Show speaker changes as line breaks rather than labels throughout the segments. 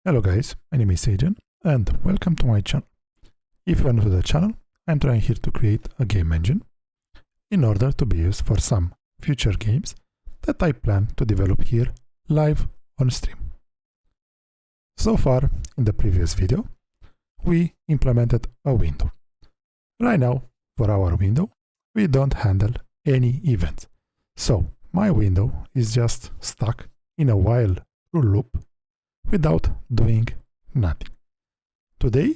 Hello guys, my name is Adrian and welcome to my channel. If you are new to the channel, I'm trying here to create a game engine in order to be used for some future games that I plan to develop here live on stream. So far, in the previous video, we implemented a window. Right now, for our window, we don't handle any events. So my window is just stuck in a while loop without doing nothing. Today,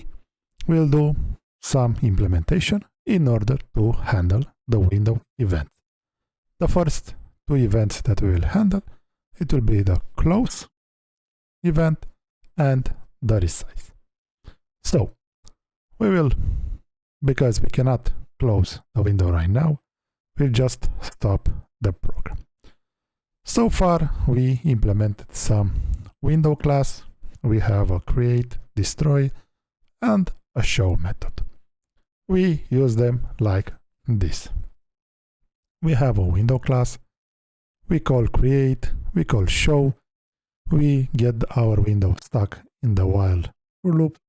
we'll do some implementation in order to handle the window events. The first two events that we will handle, it will be the close event and the resize. So we will, because we cannot close the window right now, we'll just stop the program. So far, we implemented some window class. We have a create, destroy, and a show method. We use them like this. We have a window class. We call create, we call show. We get our window stuck in the while loop,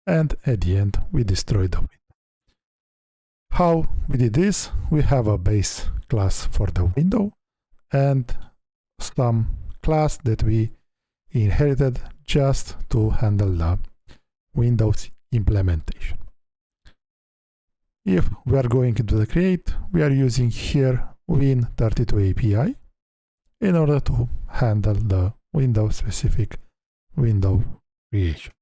and at the end, we destroy the window. How we did this? We have a base class for the window and some class that we inherited just to handle the Windows implementation. If we are going into the create, we are using here Win32 API in order to handle the Windows specific window creation.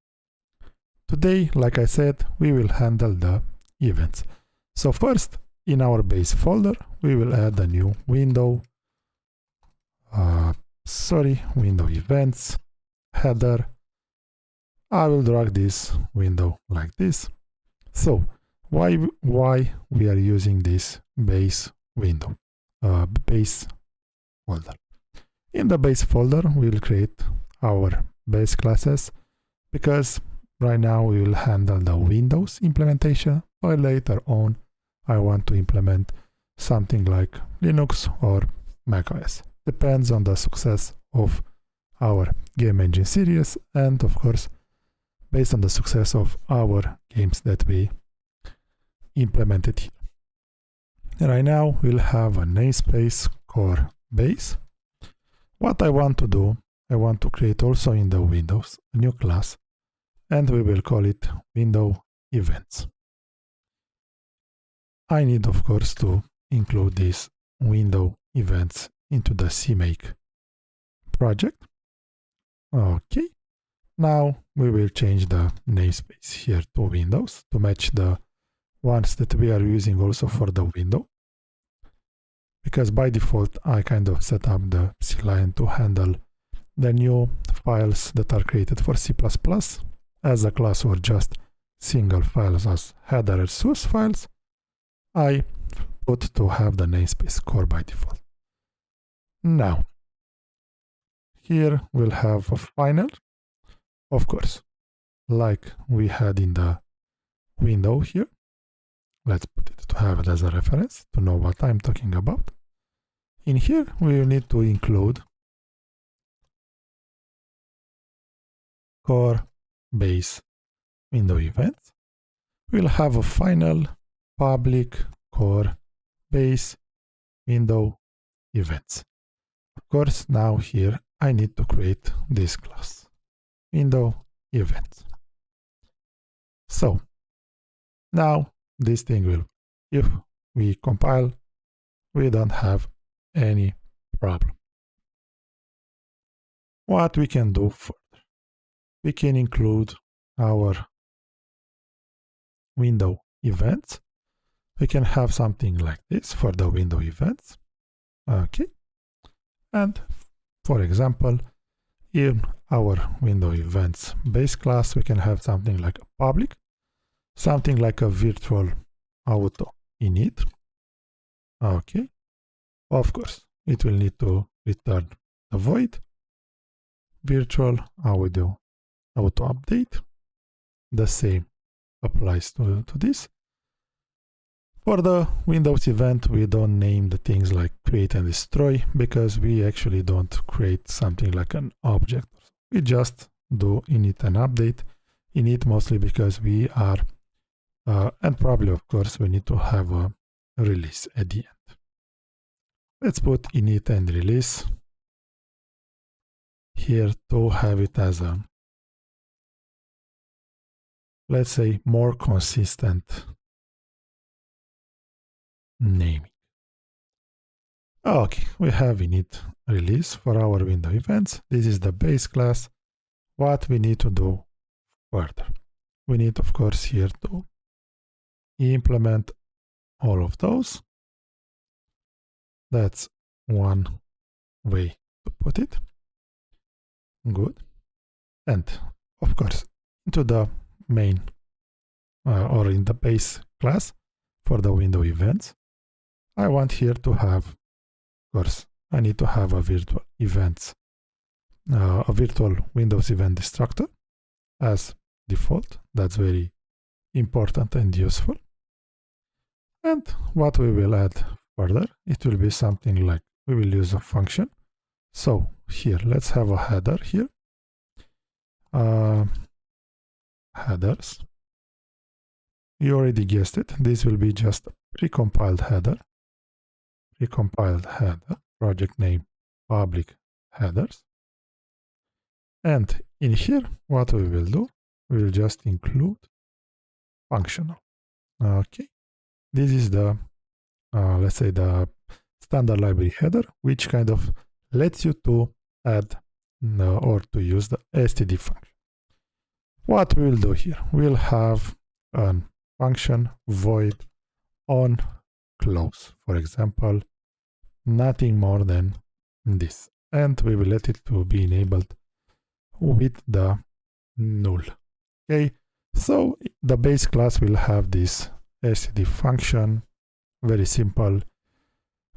Today, like I said, we will handle the events. So first, in our base folder, we will add a new window events header. I will drag this window like this. So why we are using this base window, base folder? In the base folder, we will create our base classes because right now we will handle the Windows implementation, but later on I want to implement something like Linux or macOS. Depends on the success of our game engine series and of course based on the success of our games that we implemented here. Right now we'll have a namespace core base. What I want to do, I want to create also in the Windows a new class and we will call it window events. I need of course to include these window events into the CMake project. Okay, now we will change the namespace here to Windows to match the ones that we are using also for the window. Because by default, I kind of set up the CLion to handle the new files that are created for C++ as a class or just single files as header and source files. I put to have the namespace core by default. Now, here we'll have a final, of course, like we had in the window here. Let's put it to have it as a reference to know what I'm talking about. In here, we will need to include core base window events. We'll have a final public core base window events. Of course, now here I need to create this class, window events. So now this thing will, if we compile, we don't have any problem. What we can do further, we can include our window events. We can have something like this for the window events. Okay. And for example, in our window events base class, we can have something like a public, something like a virtual auto init. Okay. Of course, it will need to return the void virtual auto update. The same applies to this. For the Windows event, we don't name the things like create and destroy because we actually don't create something like an object. We just do init and update. Init mostly because we are, and probably of course we need to have a release at the end. Let's put init and release here to have it as a, let's say, more consistent naming. Okay, we have init release for our window events. This is the base class. What we need to do further? We need, of course, here to implement all of those. That's one way to put it. Good. And of course, into the main or in the base class for the window events, I want here to have, of course, I need to have a virtual events, a virtual Windows event destructor as default. That's very important and useful. And what we will add further, it will be something like we will use a function. So here, let's have a header here. Headers. You already guessed it. This will be just a precompiled header. Precompiled header, project name, public headers. And in here, what we will do, we will just include functional. Okay. This is the, let's say, the standard library header, which kind of lets you to add or to use the std function. What we will do here, we'll have a function void on close, for example, nothing more than this, and we will let it to be enabled with the null. Okay, so the base class will have this std function, very simple.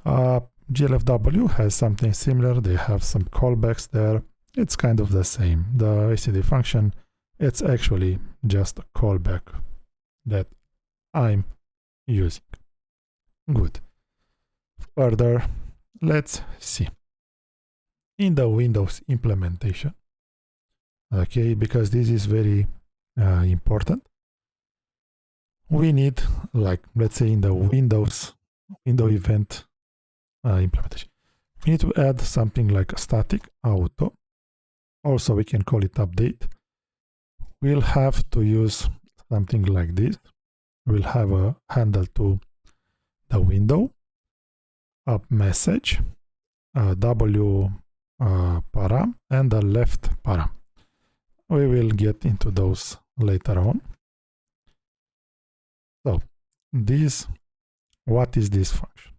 GLFW has something similar. They have some callbacks there. It's kind of the same. The std function, it's actually just a callback that I'm using. Good. Further, let's see. In the Windows implementation, okay, because this is very important, we need, like, let's say in the window event implementation, we need to add something like a static auto. Also, we can call it update. We'll have to use something like this. We'll have a handle to the window, a message, a W param, and a left param. We will get into those later on. So, this, what is this function?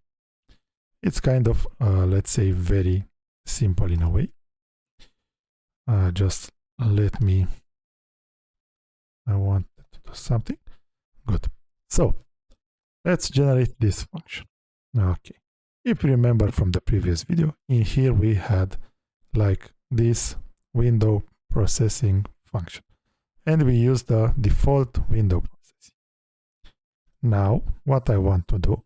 It's kind of, let's say, very simple in a way. Just let me, I want to do something. Good. So, let's generate this function. Okay. If you remember from the previous video, in here we had like this window processing function, and we use the default window processing. Now, what I want to do,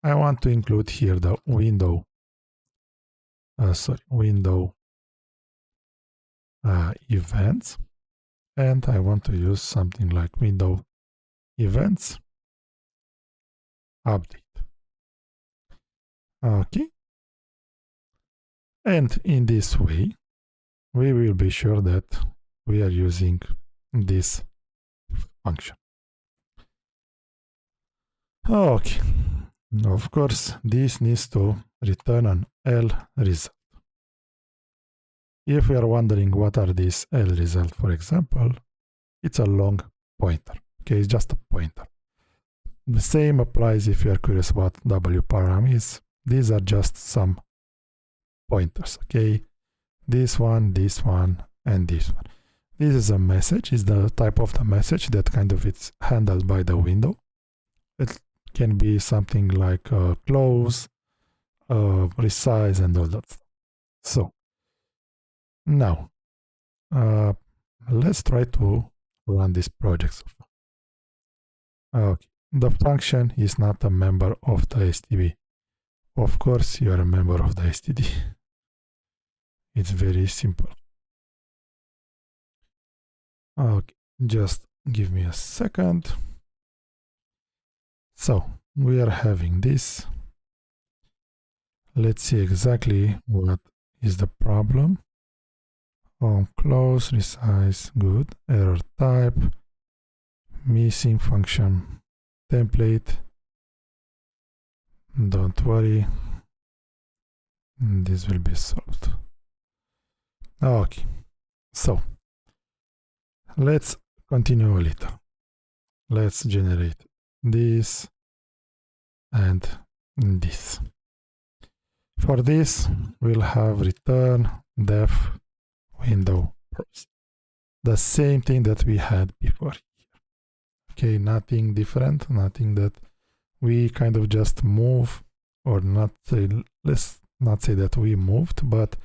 I want to include here the window, window events, and I want to use something like window events update. Okay. And in this way, we will be sure that we are using this function. Okay. Of course, this needs to return an L result. If we are wondering what are these L results, for example, it's a long pointer. Okay, it's just a pointer. The same applies if you are curious what W param is. These are just some pointers. Okay, this one, and this one. This is a message. Is the type of the message that kind of it's handled by the window. It can be something like close, resize, and all that stuff. So now let's try to run this project. Okay, the function is not a member of the STB. Of course, you are a member of the STD. It's very simple. Okay, just give me a second. So we are having this. Let's see exactly what is the problem. On close, resize, good. Error type, missing function template. Don't worry, this will be solved. Okay, so let's continue a little. Let's generate this and this. For this, we'll have return def window pros. The same thing that we had before here. Okay, nothing different, nothing that we kind of just move, or not say, let's not say that we moved, but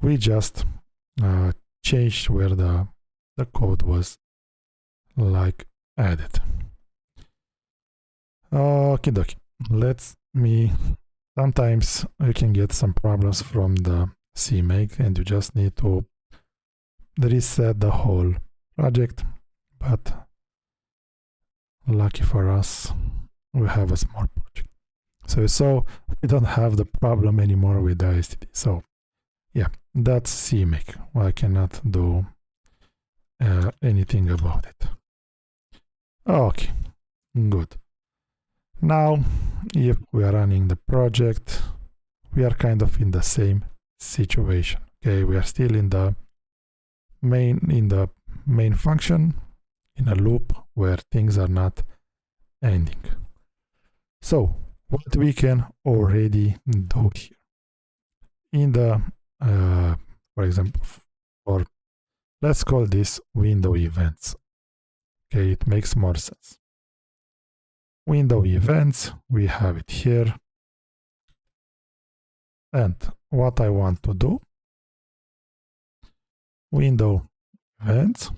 we just changed where the code was like added. Okay, dokie. Sometimes you can get some problems from the CMake and you just need to reset the whole project, but lucky for us, we have a small project. So we don't have the problem anymore with the STD. So yeah, that's CMake. I cannot do anything about it. Okay, good. Now, if we are running the project, we are kind of in the same situation. Okay, we are still in the main function, in a loop where things are not ending. So what we can already do here in the for example, or let's call this window events. Okay, it makes more sense. Window events, we have it here. And what I want to do, window events,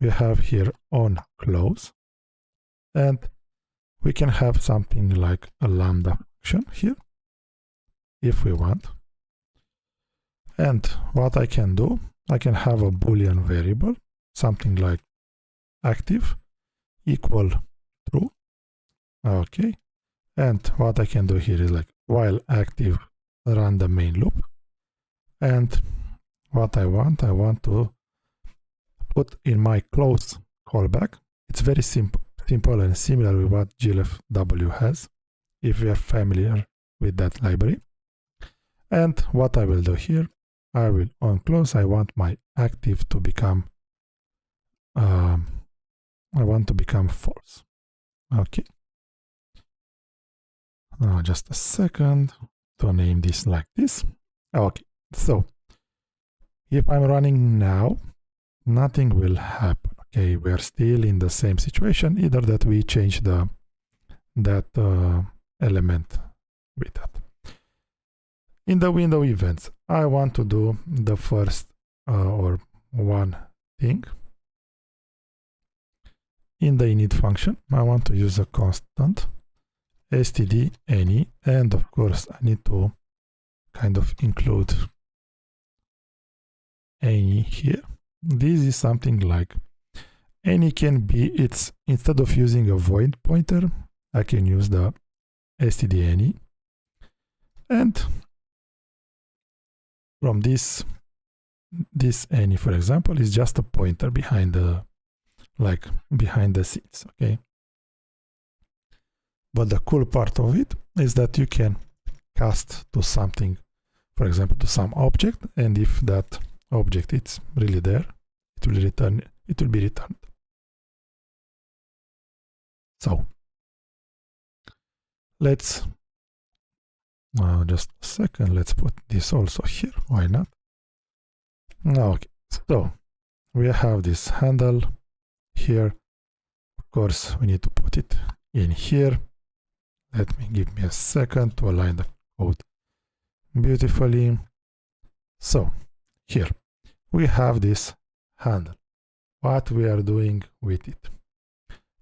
we have here on close, and we can have something like a lambda function here if we want. And what I can do, I can have a Boolean variable, something like active equal true. Okay, and what I can do here is like while active, run the main loop. And what I want to put in my close callback. It's very simple and similar with what glfw has, if you are familiar with that library. And what I will do here, I will on close, I want my active to become false. Okay. Just a second to name this like this. Okay, so if I'm running now, nothing will happen. Okay, we are still in the same situation, either that we change that element with that. In the window events, I want to do the first or one thing. In the init function, I want to use a constant std any, and of course I need to kind of include any here. This is something like any can be, it's instead of using a void pointer, I can use the std any, and from this any, for example, is just a pointer behind the scenes. Okay, but the cool part of it is that you can cast to something, for example, to some object, and if that object is really there, it will be returned. So let's just a second, let's put this also here, why not? Okay, so we have this handle here. Of course, we need to put it in here. Give me a second to align the code beautifully. So here we have this handle. What we are doing with it,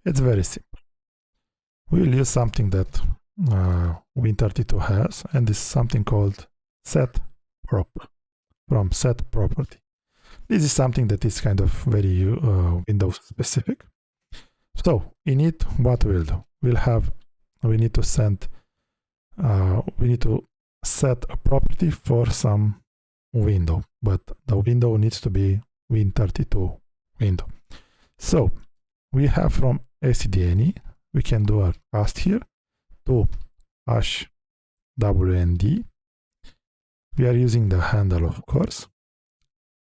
it's very simple. We'll use something that Win32 has, and this is something called set prop, from set property. This is something that is kind of very Windows specific. So in it, what we'll do, we need to set a property for some window, but the window needs to be Win32 window. So we have from stdne, we can do a cast here to -wnd. We are using the handle, of course.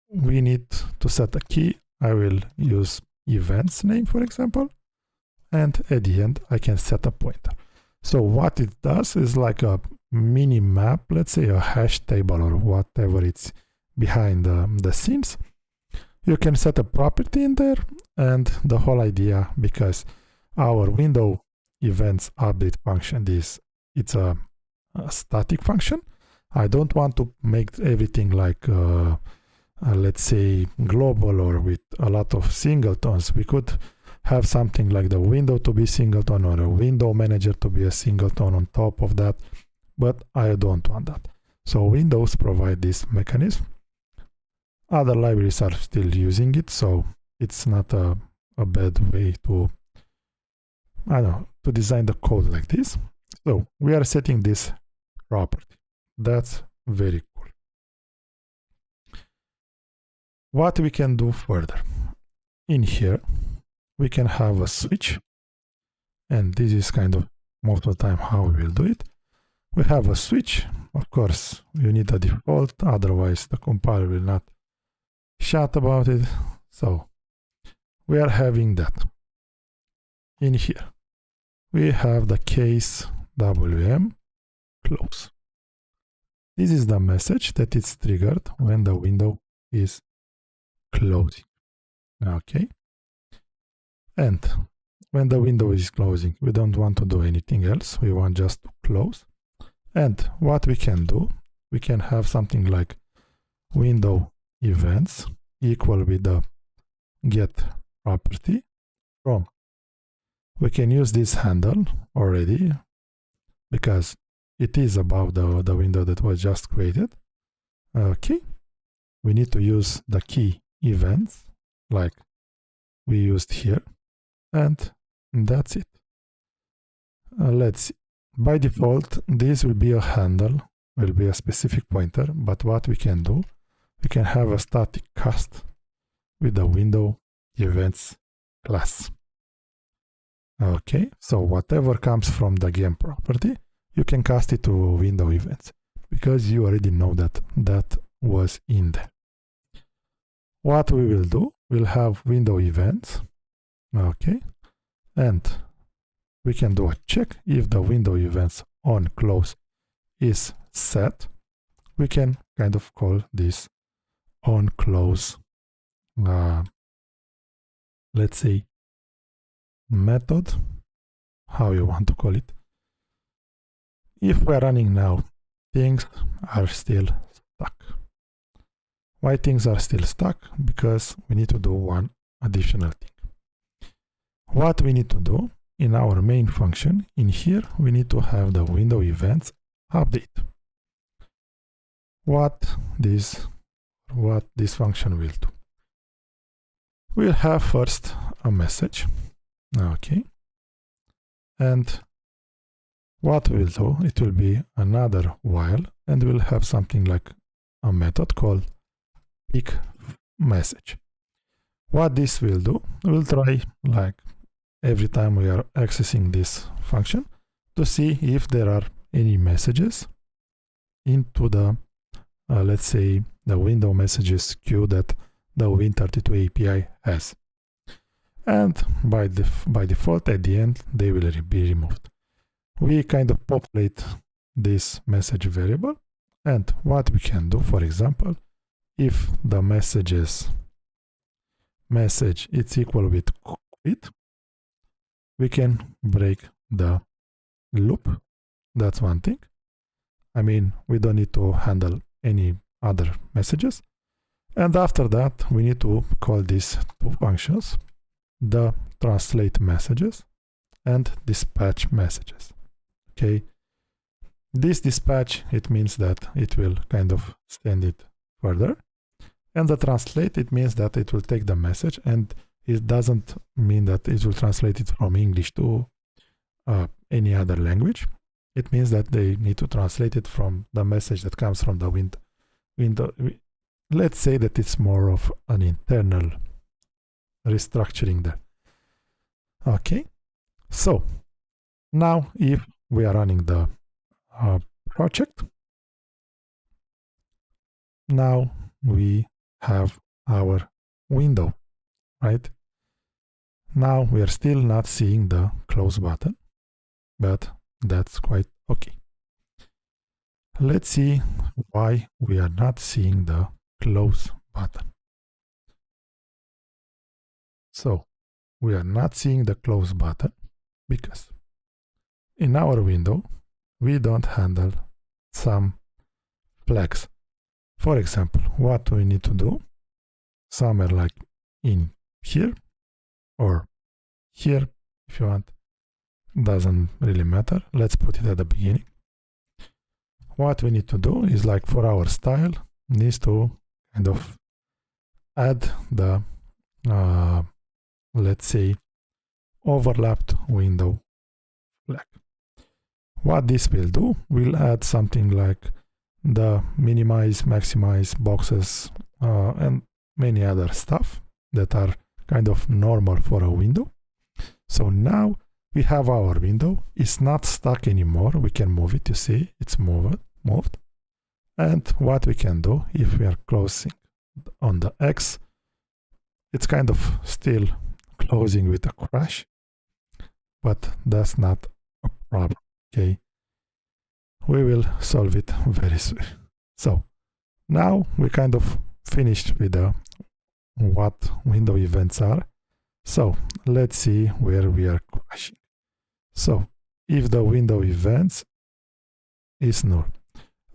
We need to set a key. I will use events name, for example, and at the end I can set a pointer. So what it does is like a mini map, let's say a hash table or whatever it's behind the scenes. You can set a property in there, and the whole idea, because our window events update function it's a static function. I don't want to make everything like let's say global or with a lot of singletons. We could have something like the window to be singleton or a window manager to be a singleton on top of that, but I don't want that. So Windows provide this mechanism. Other libraries are still using it, so it's not a bad way to, I don't know, to design the code like this. So we are setting this property. That's very cool. What we can do further, in here we can have a switch, and this is kind of most of the time how we will do it. We have a switch. Of course you need a default, otherwise the compiler will not shut about it. So we are having that. In here we have the case wm close. This is the message that is triggered when the window is closing. Okay, and when the window is closing, we don't want to do anything else. We want just to close. And what we can do, we can have something like window events equal with the get property from. We can use this handle already because it is above the window that was just created. Okay, we need to use the key events like we used here, and that's it. Let's see. By default, this will be a handle, will be a specific pointer, but what we can do, we can have a static cast with the window events class. Okay, so whatever comes from the game property, you can cast it to window events because you already know that that was in there. What we will do, we'll have window events. Okay, and we can do a check if the window events on close is set. We can kind of call this on close, let's say method, how you want to call it. If we're running now, things are still stuck. Why things are still stuck? Because we need to do one additional thing. What we need to do in our main function, in here, we need to have the window events update. What this function will do. We'll have first a message. Okay. And what we'll do, it will be another while, and we'll have something like a method called pick message. What this will do, we'll try like every time we are accessing this function to see if there are any messages into the, let's say, the window messages queue that the Win32 API has. And by default, at the end, they will be removed. We kind of populate this message variable, and what we can do, for example, if the message it's equal with quit, we can break the loop. That's one thing. I mean, we don't need to handle any other messages. And after that, we need to call these two functions, the translate messages and dispatch messages. Okay. This dispatch, it means that it will kind of send it further. And the translate, it means that it will take the message, and it doesn't mean that it will translate it from English to any other language. It means that they need to translate it from the message that comes from the window. Let's say that it's more of an internal restructuring there. Okay, so now if we are running the project, now we have our window, right? Now we are still not seeing the close button, but that's quite okay. Let's see why we are not seeing the close button. So we are not seeing the close button because in our window, we don't handle some flags. For example, what we need to do, somewhere like in here or here, if you want, doesn't really matter. Let's put it at the beginning. What we need to do is, like, for our style, needs to kind of add the, let's say, overlapped window flag. What this will do, we'll add something like the minimize, maximize boxes, and many other stuff that are kind of normal for a window. So now we have our window. It's not stuck anymore. We can move it. You see, it's moved. And what we can do, if we are closing on the X, it's kind of still closing with a crash, but that's not a problem. Okay, we will solve it very soon. So now we kind of finished with what window events are. So let's see where we are crashing. So if the window events is null,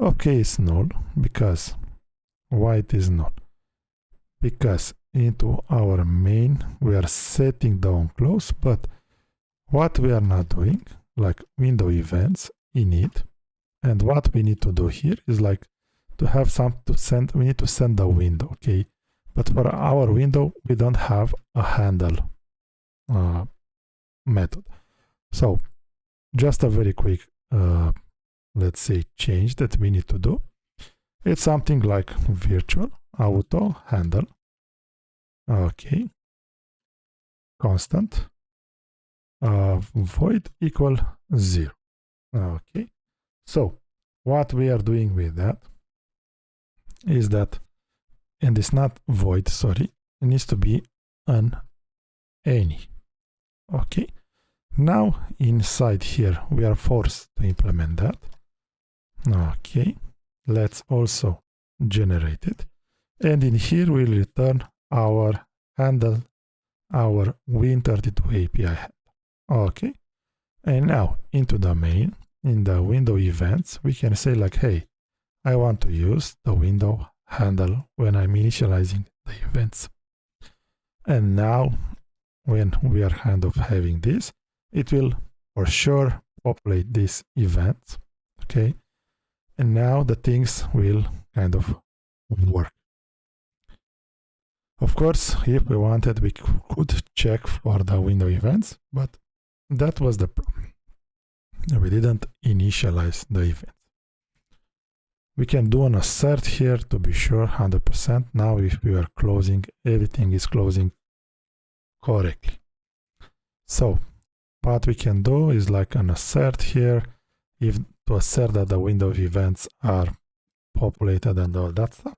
okay, it's null because why it is null? Because into our main we are setting the on close, but what we are not doing, like window events init, and what we need to do here is like to have some to send. We need to send the window, okay? But for our window, we don't have a handle method. So just a very quick, let's say, change that we need to do. It's something like virtual auto handle. Okay. Constant void equal 0. Okay. So what we are doing with that is that, and it's not void, sorry, it needs to be an any. Okay. Now inside here we are forced to implement that. Okay. Let's also generate it. And in here we'll return our handle, our Win32 API. Okay. And now into the main, in the window events, we can say like, hey, I want to use the window handle when I'm initializing the events. And now when we are kind of having this, it will for sure populate these events. Okay. And now the things will kind of work. Of course, if we wanted, we could check for the window events, but that was the problem. We didn't initialize the events. We can do an assert here to be sure 100%. Now if we are closing, everything is closing correctly. So what we can do is like an assert here, if to assert that the window events are populated and all that stuff,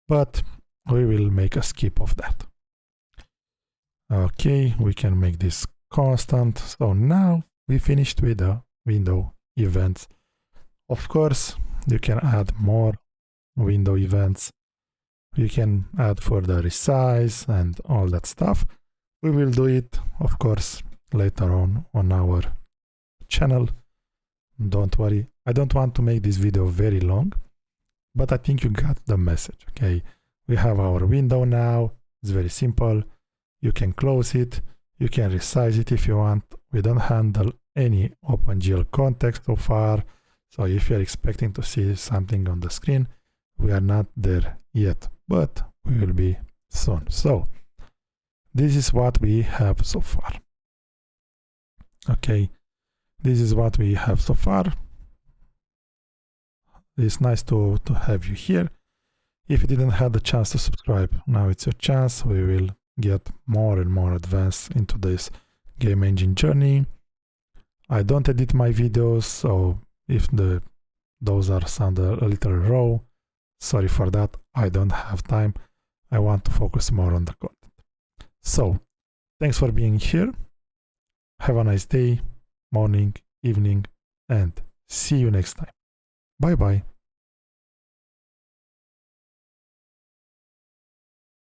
but we will make a skip of that. Okay, we can make this constant. So now we finished with the window events. Of course, you can add more window events. You can add for the resize and all that stuff. We will do it, of course, later on our channel. Don't worry. I don't want to make this video very long, but I think you got the message. Okay, we have our window now. It's very simple. You can close it. You can resize it if you want. We don't handle any OpenGL context so far. So if you're expecting to see something on the screen, we are not there yet, but we will be soon. So this is what we have so far. Okay, this is what we have so far. It's nice to have you here. If you didn't have the chance to subscribe, now it's your chance. We will get more and more advanced into this game engine journey. I don't edit my videos, so if those are sound a little raw, sorry for that. I don't have time. I want to focus more on the content. So thanks for being here. Have a nice day, morning, evening, and see you next time. Bye bye.